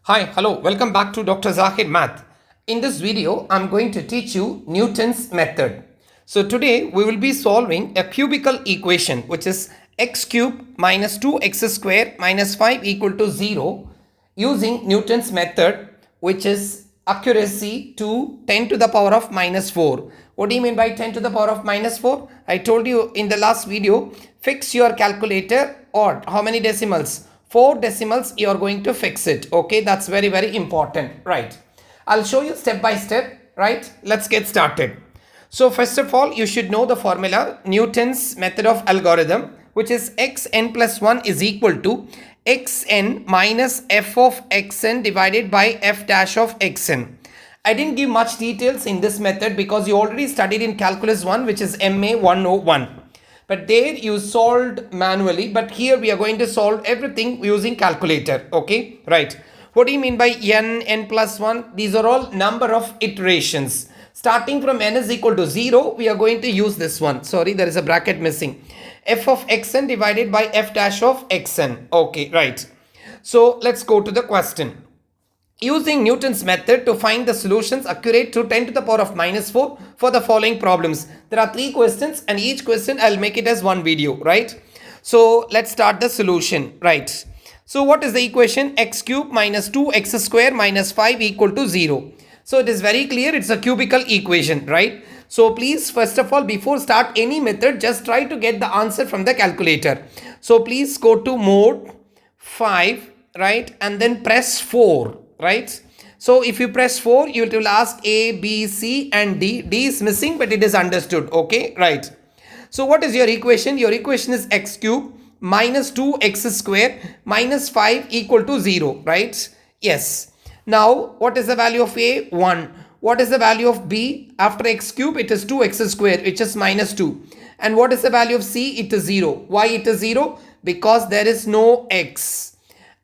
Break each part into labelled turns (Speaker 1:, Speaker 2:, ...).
Speaker 1: Hi, hello, welcome back to Dr. Zahid Math. In this video, I'm going to teach you Newton's method. So today we will be solving a cubical equation which is x cube minus 2x square minus 5 equal to 0 using Newton's method, which is accuracy to 10 to the power of minus 4. What do you mean by 10 to the power of minus 4? I told you in the last video, fix your calculator or how many decimals? 4 decimals you are going to fix it. Okay, that's very important, right? I'll show you step by step, right? Let's get started. So first of all, you should know the formula, Newton's method of algorithm, which is xn plus 1 is equal to xn minus f of xn divided by f dash of xn. I didn't give much details in this method because you already studied in calculus 1, which is MA301. But there you solved manually, but here we are going to solve everything using calculator. Okay, right? What do you mean by n plus 1? These are all number of iterations. Starting from n is equal to 0, we are going to use this one. Sorry, there is a bracket missing. F of xn divided by f dash of xn. Okay, right. So let's go to the question. Using Newton's method to find the solutions accurate to 10 to the power of minus 4 for the following problems. There are 3 questions and each question I'll make it as one video, right? So let's start the solution, right? So what is the equation? X cube minus 2x square minus 5 equal to 0. So it is very clear, it's a cubical equation, right? So please, first of all, before start any method, just try to get the answer from the calculator. So please go to mode 5, right? And then press 4. Right? So if you press 4, you will ask A, B, C and D. D is missing, but it is understood. Okay, right. So what is your equation? Your equation is x cube minus 2x square minus 5 equal to 0, right? Yes. Now, what is the value of A? 1. What is the value of B? After x cube, it is 2x square, which is minus 2. And what is the value of C? It is 0. Why it is 0? Because there is no x.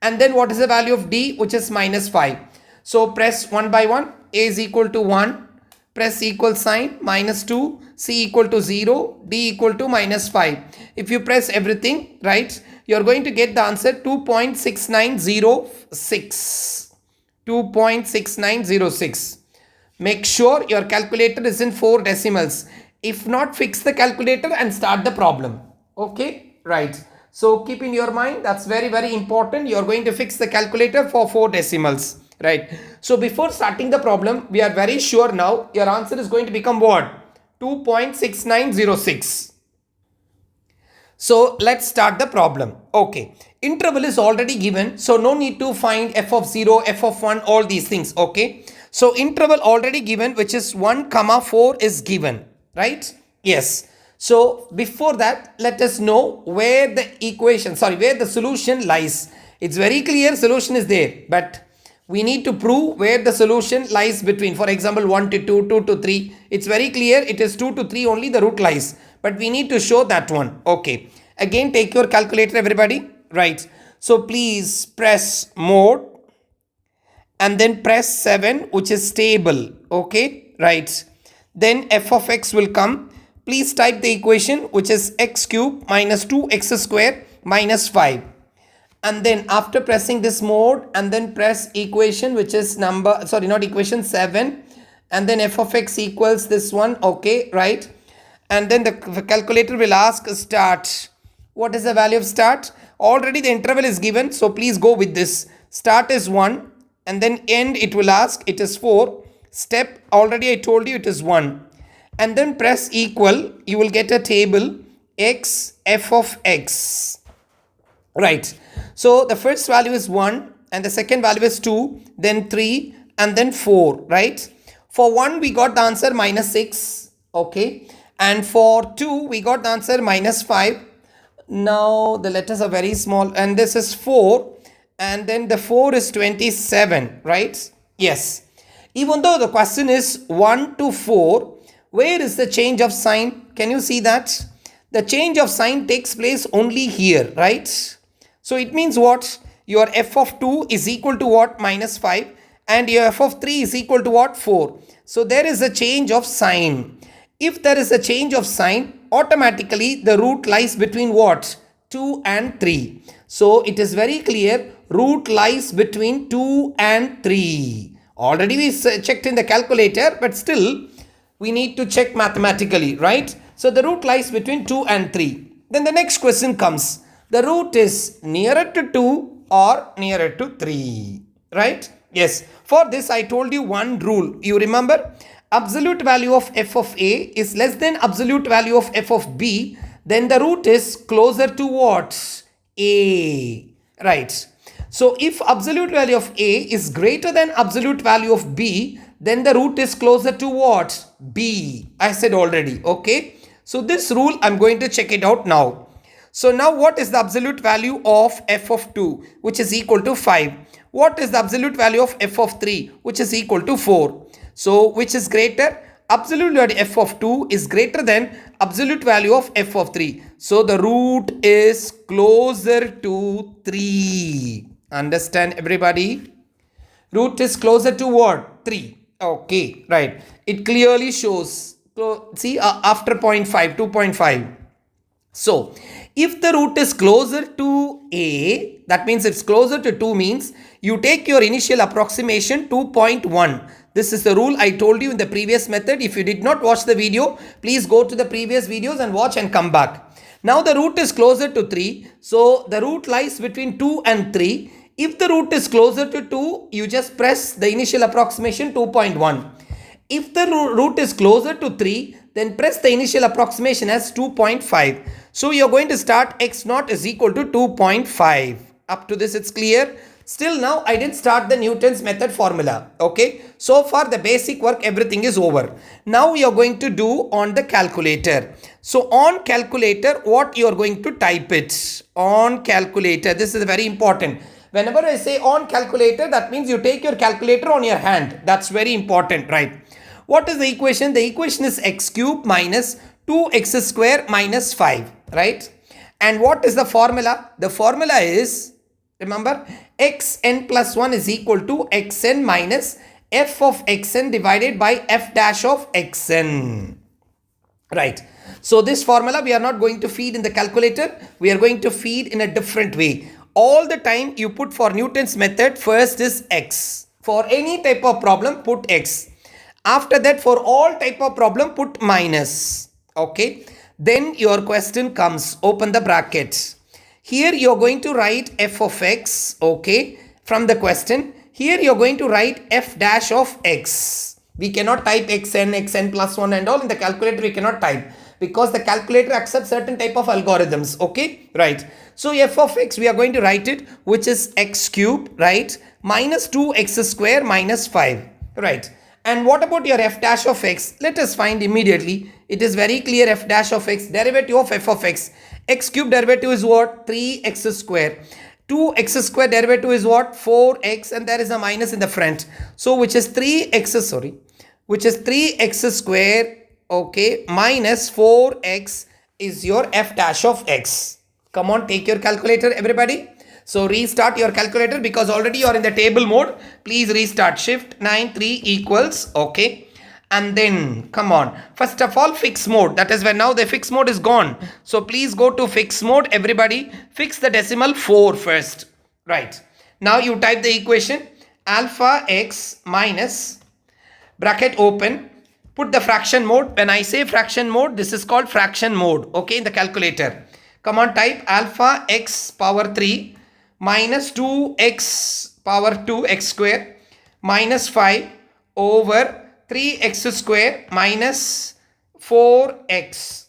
Speaker 1: And then what is the value of D, which is minus 5. So press 1 by 1. A is equal to 1. Press equal sign, minus 2. C equal to 0. D equal to minus 5. If you press everything, right, you are going to get the answer 2.6906. 2.6906. Make sure your calculator is in 4 decimals. If not, fix the calculator and start the problem. Okay, right. So keep in your mind, that's very important. You're going to fix the calculator for 4 decimals, right? So before starting the problem, we are very sure now your answer is going to become what? 2.6906. So let's start the problem. Okay, interval is already given, so no need to find f of 0, f of 1, all these things. Okay, so interval already given, which is 1 comma 4 is given, right? Yes. So before that, let us know where the where the solution lies. It's very clear solution is there, but we need to prove where the solution lies between. For example, 1 to 2, 2 to 3. It's very clear it is 2 to 3 only the root lies, but we need to show that one. Okay. Again, take your calculator, everybody. Right. So please press mode and then press 7, which is stable. Okay. Right. Then f of x will come. Please type the equation, which is x cube minus 2x square minus 5. And then after pressing this mode and then press equation, which is not equation 7. And then f of x equals this one. Okay, right. And then the calculator will ask start. What is the value of start? Already the interval is given. So please go with this. Start is 1. And then end it will ask it is 4. Step already I told you it is 1. And then press equal, you will get a table x f of x, right? So the first value is 1 and the second value is 2, then 3 and then 4, right? For 1 we got the answer minus 6, okay? And for 2 we got the answer minus 5. Now the letters are very small and this is 4 and then the 4 is 27, right? Yes. Even though the question is 1 to 4, where is the change of sign? Can you see that? The change of sign takes place only here, right? So it means what? Your f of 2 is equal to what? Minus 5. And your f of 3 is equal to what? 4. So there is a change of sign. If there is a change of sign, automatically the root lies between what? 2 and 3. So it is very clear root lies between 2 and 3. Already we checked in the calculator, but still we need to check mathematically, right? So the root lies between 2 and 3. Then the next question comes. The root is nearer to 2 or nearer to 3, right? Yes. For this I told you one rule. You remember? Absolute value of f of a is less than absolute value of f of b. Then the root is closer to what? A, right? So if absolute value of a is greater than absolute value of b, then the root is closer to what? B. I said already, okay? So this rule I'm going to check it out now. So now what is the absolute value of f of 2, which is equal to 5? What is the absolute value of f of 3, which is equal to 4? So which is greater? Absolute value f of 2 is greater than absolute value of f of 3. So the root is closer to 3. Understand everybody? Root is closer to what? 3. Okay, right. It clearly shows. So see after 0.5, 2.5. So if the root is closer to a, that means it's closer to 2 means you take your initial approximation 2.1. This is the rule I told you in the previous method. If you did not watch the video, please go to the previous videos and watch and come back. Now the root is closer to 3. So the root lies between 2 and 3. If the root is closer to 2, you just press the initial approximation 2.1. If the root is closer to 3, then press the initial approximation as 2.5. So you're going to start x naught is equal to 2.5. Up to this it's clear. Still now I didn't start the Newton's method formula. Okay. So far the basic work everything is over. Now you're going to do on the calculator. So on calculator what you're going to type it. On calculator. This is very important. Whenever I say on calculator, that means you take your calculator on your hand. That's very important, right? What is the equation? The equation is x cube minus 2x square minus 5, right? And what is the formula? The formula is, remember, xn plus 1 is equal to xn minus f of xn divided by f dash of xn, right? So this formula we are not going to feed in the calculator. We are going to feed in a different way. All the time you put for Newton's method, first is x. For any type of problem, put x. After that, for all type of problem, put minus. Okay. Then your question comes. Open the brackets. Here you are going to write f of x. Okay. From the question. Here you are going to write f dash of x. We cannot type xn plus 1 and all in the calculator. We cannot type. Because the calculator accepts certain type of algorithms. Okay. Right. So f of x we are going to write it, which is x cube, right? Minus 2x square minus 5. Right. And what about your f dash of x? Let us find immediately. It is very clear. F dash of x, derivative of f of x. X cube derivative is what? 3x square. 2x square derivative is what? 4x, and there is a minus in the front. So which is 3x, which is 3x square, okay, minus 4x is your f dash of x. Come on, take your calculator, everybody. So restart your calculator because already you are in the table mode. Please restart. Shift 93 equals, okay. And then come on. First of all, fix mode. That is when now the fix mode is gone. So please go to fix mode, everybody. Fix the decimal 4 first. Right. Now you type the equation alpha x minus bracket open. Put the fraction mode. When I say fraction mode, this is called fraction mode. Okay, in the calculator. Come on, type alpha x power 3 minus 2x power 2 x square minus 5 over 3x square minus 4x.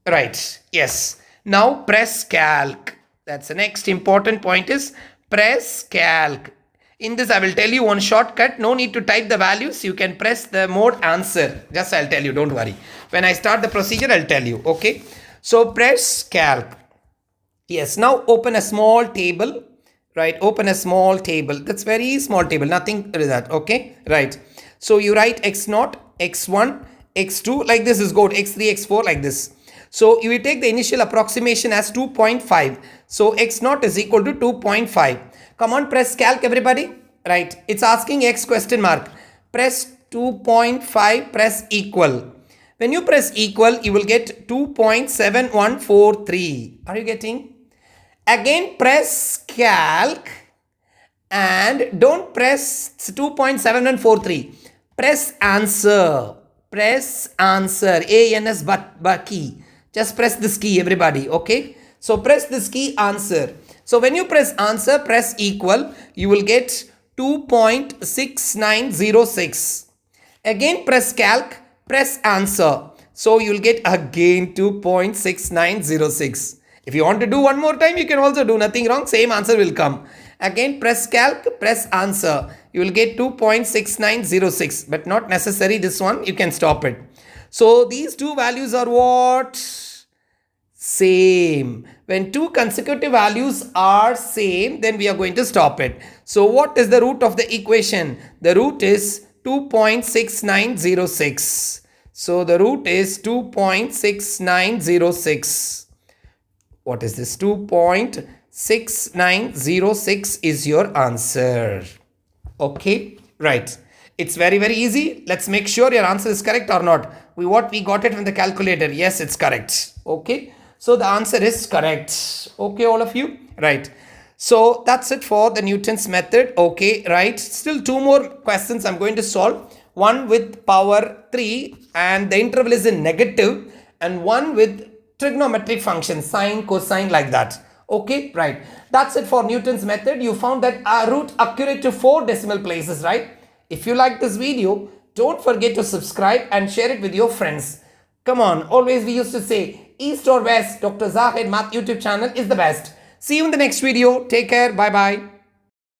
Speaker 1: Right. Yes. Now press calc. That's the next important point is press calc. In this I will tell you one shortcut. No need to type the values. You can press the mode answer. Just I'll tell you. Don't worry. When I start the procedure, I'll tell you. Okay. So press calc. Yes. Now open a small table. Right. Open a small table. That's very small table. Nothing to that. Okay. Right. So you write x0, x1, x2 like this is good. x3, x4 like this. So you will take the initial approximation as 2.5. So x0 is equal to 2.5. Come on, press calc everybody. Right. It's asking x question mark. Press 2.5, press equal. When you press equal, you will get 2.7143. Are you getting? Again press calc and don't press 2.7143. Press answer. Press answer. ANS but key. Just press this key, everybody. Okay. So press this key, answer. So when you press answer, press equal, you will get 2.6906. Again press calc, press answer. So you will get again 2.6906. If you want to do one more time, you can also do, nothing wrong, same answer will come. Again press calc, press answer. You will get 2.6906, but not necessary this one, you can stop it. So these two values are what? Same. When two consecutive values are same, then we are going to stop it. So what is the root of the equation? The root is 2.6906. So the root is 2.6906. What is this? 2.6906 is your answer. Okay, right. It's very, very easy. Let's make sure your answer is correct or not. We got it from the calculator. Yes, it's correct. Okay. So the answer is correct. Okay, all of you. Right. So that's it for the Newton's method. Okay, right. Still two more questions I'm going to solve. One with power 3 and the interval is in negative, and one with trigonometric functions, sine, cosine, like that. Okay, right. That's it for Newton's method. You found that our root accurate to 4 decimal places, right? If you like this video, don't forget to subscribe and share it with your friends. Come on, always we used to say, East or West, Dr. Zahid Math YouTube channel is the best. See you in the next video. Take care. Bye-bye.